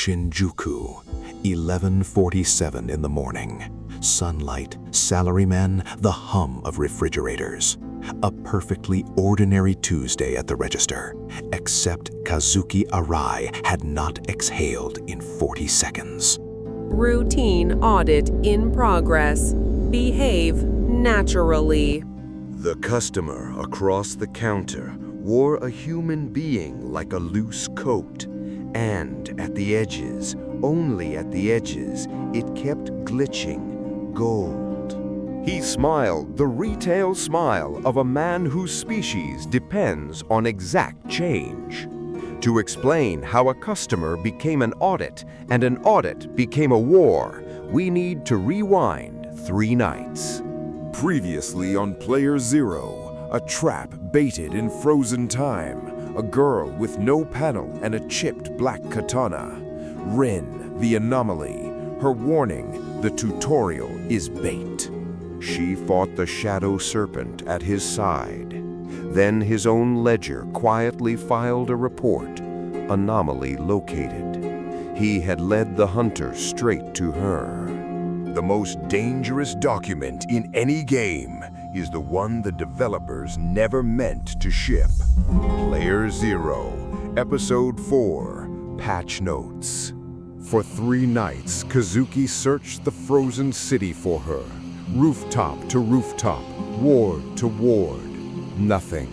Shinjuku, 11:47 in the morning. Sunlight, salarymen, the hum of refrigerators. A perfectly ordinary Tuesday at the register, except Kazuki Arai had not exhaled in 40 seconds. Routine audit in progress. Behave naturally. The customer across the counter wore a human being like a loose coat, and at the edges, only at the edges, it kept glitching gold. He smiled the retail smile of a man whose species depends on exact change. To explain how a customer became an audit and an audit became a war, we need to rewind 3 nights. Previously on Player Zero, a trap baited in frozen time, a girl with no panel and a chipped black katana. Rin, the anomaly. Her warning, the tutorial is bait. She fought the shadow serpent at his side. Then his own ledger quietly filed a report, anomaly located. He had led the hunter straight to her. The most dangerous document in any game is the one the developers never meant to ship. Player Zero, Episode 4, Patch Notes. For 3 nights, Kazuki searched the frozen city for her. Rooftop to rooftop, ward to ward. Nothing.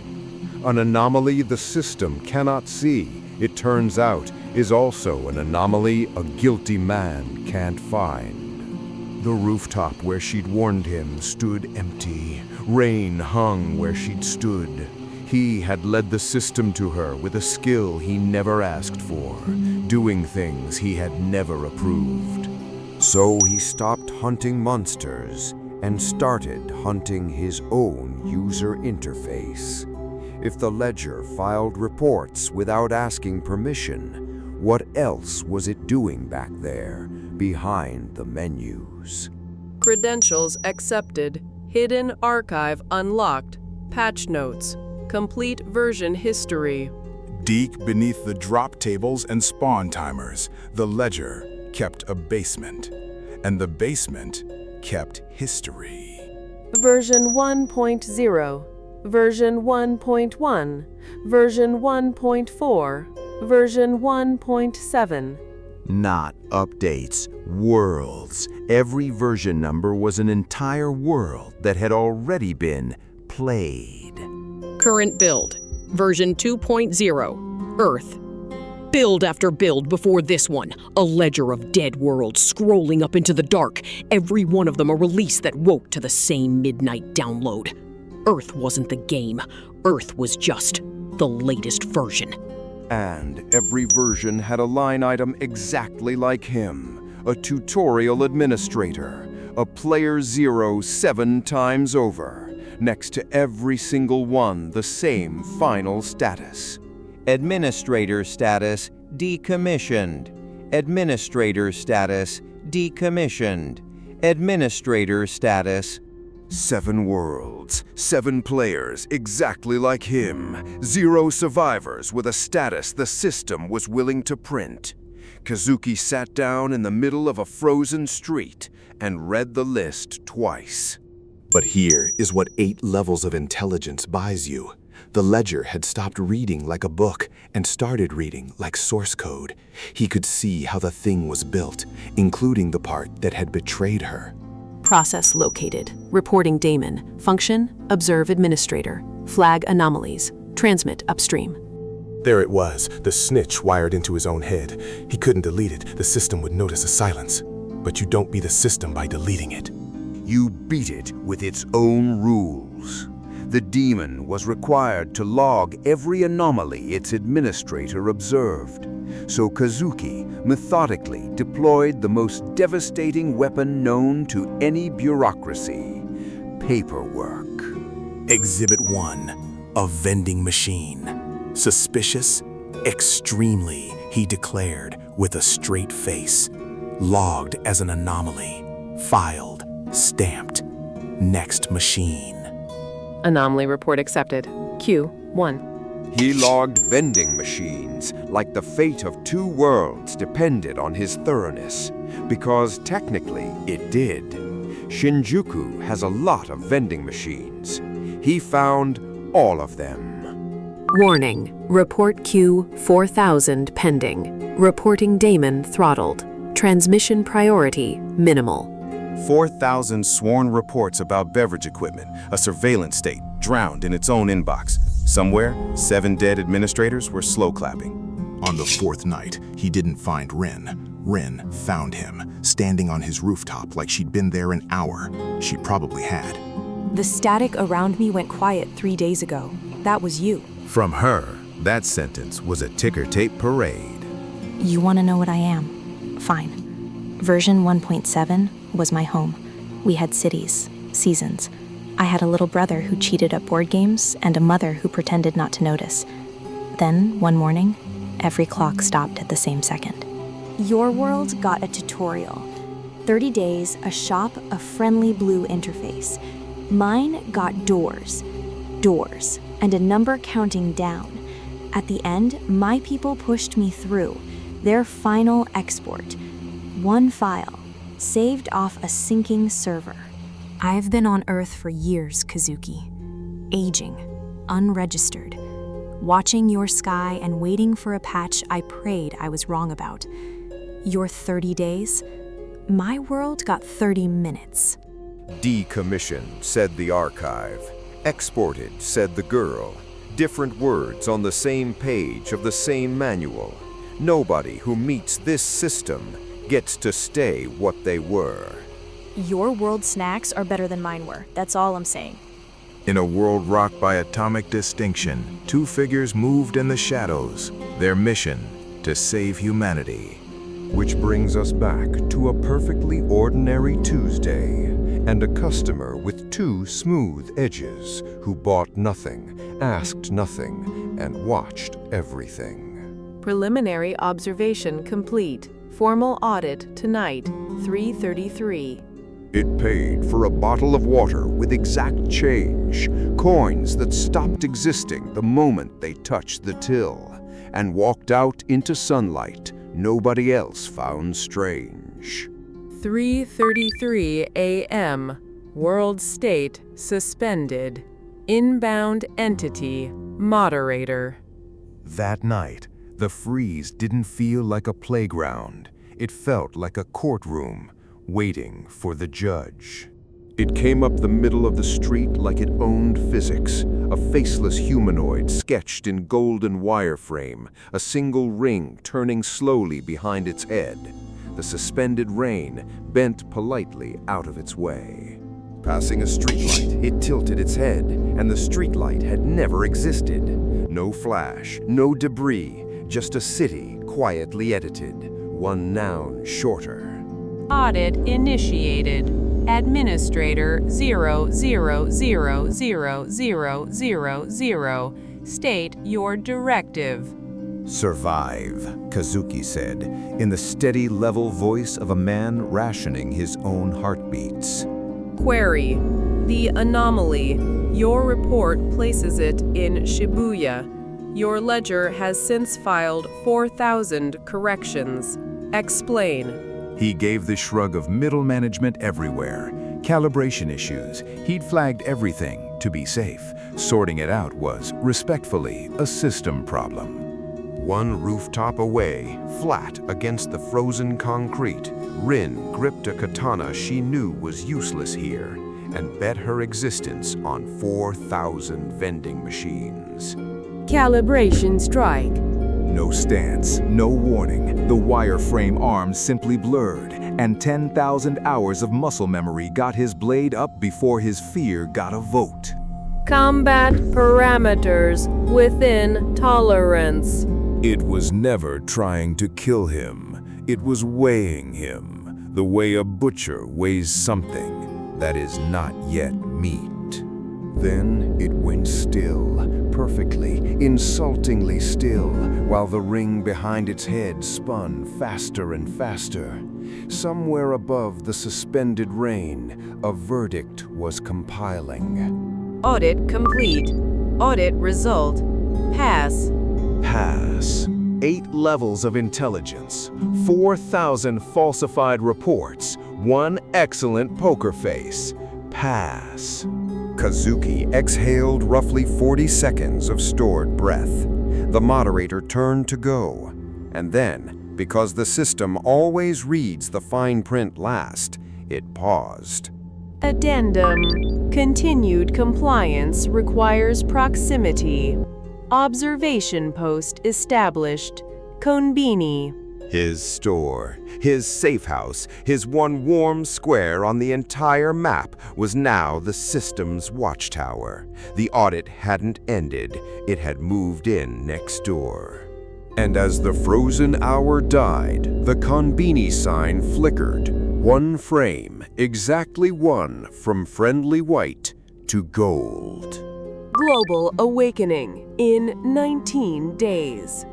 An anomaly the system cannot see, it turns out, is also an anomaly a guilty man can't find. The rooftop where she'd warned him stood empty. Rain hung where she'd stood. He had led the system to her with a skill he never asked for, doing things he had never approved. So he stopped hunting monsters and started hunting his own user interface. If the ledger filed reports without asking permission, what else was it doing back there, behind the menus? Credentials accepted. Hidden archive unlocked. Patch notes. Complete version history. Deep beneath the drop tables and spawn timers, the ledger kept a basement, and the basement kept history. Version 1.0. Version 1.1. Version 1.4. Version 1.7. Not updates, worlds. Every version number was an entire world that had already been played. Current build, version 2.0, Earth. Build after build before this one, a ledger of dead worlds scrolling up into the dark, every one of them a release that woke to the same midnight download. Earth wasn't the game, Earth was just the latest version. And every version had a line item exactly like him, a tutorial administrator, a Player Zero 7 times over. Next to every single one, the same final status. Administrator status decommissioned. Administrator status decommissioned. Administrator status. 7 worlds, 7 players exactly like him. 0 survivors with a status the system was willing to print. Kazuki sat down in the middle of a frozen street and read the list twice. But here is what 8 levels of intelligence buys you. The ledger had stopped reading like a book and started reading like source code. He could see how the thing was built, including the part that had betrayed her. Process located. Reporting Daemon. Function, observe administrator. Flag anomalies. Transmit upstream. There it was, the snitch wired into his own head. He couldn't delete it, the system would notice a silence. But you don't beat the system by deleting it. You beat it with its own rules. The demon was required to log every anomaly its administrator observed. So Kazuki methodically deployed the most devastating weapon known to any bureaucracy: paperwork. Exhibit 1, a vending machine. Suspicious? Extremely, he declared with a straight face. Logged as an anomaly. Filed. Stamped. Next machine. Anomaly report accepted. Q1. He logged vending machines like the fate of two worlds depended on his thoroughness, because technically it did. Shinjuku has a lot of vending machines. He found all of them. Warning. Report queue 4000 pending. Reporting Daemon throttled. Transmission priority minimal. 4,000 sworn reports about beverage equipment, a surveillance state, drowned in its own inbox. Somewhere, 7 dead administrators were slow clapping. On the 4th night, he didn't find Rin. Rin found him, standing on his rooftop like she'd been there an hour. She probably had. The static around me went quiet 3 days ago. That was you. From her, that sentence was a ticker tape parade. You want to know what I am? Fine. Version 1.7 was my home. We had cities, seasons. I had a little brother who cheated at board games and a mother who pretended not to notice. Then, one morning, every clock stopped at the same second. Your world got a tutorial. 30 days, a shop, a friendly blue interface. Mine got doors, and a number counting down. At the end, my people pushed me through. Their final export. One file, saved off a sinking server. I've been on Earth for years, Kazuki. Aging, unregistered. Watching your sky and waiting for a patch I prayed I was wrong about. Your 30 days, my world got 30 minutes. Decommissioned, said the archive. Exported, said the girl. Different words on the same page of the same manual. Nobody who meets this system gets to stay what they were. Your world snacks are better than mine were. That's all I'm saying. In a world rocked by atomic distinction, 2 figures moved in the shadows, their mission to save humanity. Which brings us back to a perfectly ordinary Tuesday and a customer with 2 smooth edges who bought nothing, asked nothing, and watched everything. Preliminary observation complete. Formal audit tonight, 3:33. It paid for a bottle of water with exact change, coins that stopped existing the moment they touched the till, and walked out into sunlight nobody else found strange. 3:33 a.m. World state suspended. Inbound entity, moderator. That night, the freeze didn't feel like a playground. It felt like a courtroom, waiting for the judge. It came up the middle of the street like it owned physics, a faceless humanoid sketched in golden wireframe, a single ring turning slowly behind its head. The suspended rain bent politely out of its way. Passing a streetlight, it tilted its head, and the streetlight had never existed. No flash, no debris, just a city quietly edited, one noun shorter. Audit initiated. Administrator 0000000. State your directive. Survive, Kazuki said, in the steady, level voice of a man rationing his own heartbeats. Query. The anomaly. Your report places it in Shibuya. Your ledger has since filed 4,000 corrections. Explain. He gave the shrug of middle management everywhere. Calibration issues. He'd flagged everything to be safe. Sorting it out was, respectfully, a system problem. One rooftop away, flat against the frozen concrete, Rin gripped a katana she knew was useless here and bet her existence on 4,000 vending machines. Calibration strike. No stance, no warning. The wireframe arms simply blurred, and 10,000 hours of muscle memory got his blade up before his fear got a vote. Combat parameters within tolerance. It was never trying to kill him. It was weighing him, the way a butcher weighs something that is not yet meat. Then it went still, perfectly, insultingly still, while the ring behind its head spun faster and faster. Somewhere above the suspended rain, a verdict was compiling. Audit complete. Audit result Pass. Pass. 8 levels of intelligence, 4,000 falsified reports, 1 excellent poker face. Pass. Kazuki exhaled roughly 40 seconds of stored breath. The moderator turned to go. And then, because the system always reads the fine print last, it paused. Addendum. Continued compliance requires proximity. Observation post established. Konbini. His store, his safe house, his one warm square on the entire map was now the system's watchtower. The audit hadn't ended, it had moved in next door. And as the frozen hour died, the Konbini sign flickered. 1 frame, exactly 1 from friendly white to gold. Global awakening in 19 days.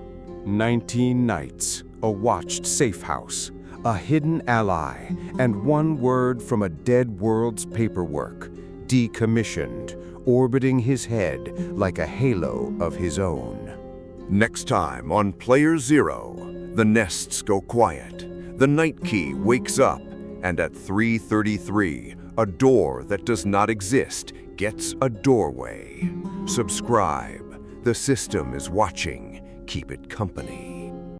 19 nights, a watched safe house, a hidden ally, and 1 word from a dead world's paperwork, decommissioned, orbiting his head like a halo of his own. Next time on Player Zero, the nests go quiet, the night key wakes up, and at 3:33, a door that does not exist gets a doorway. Subscribe. The system is watching. Keep it company.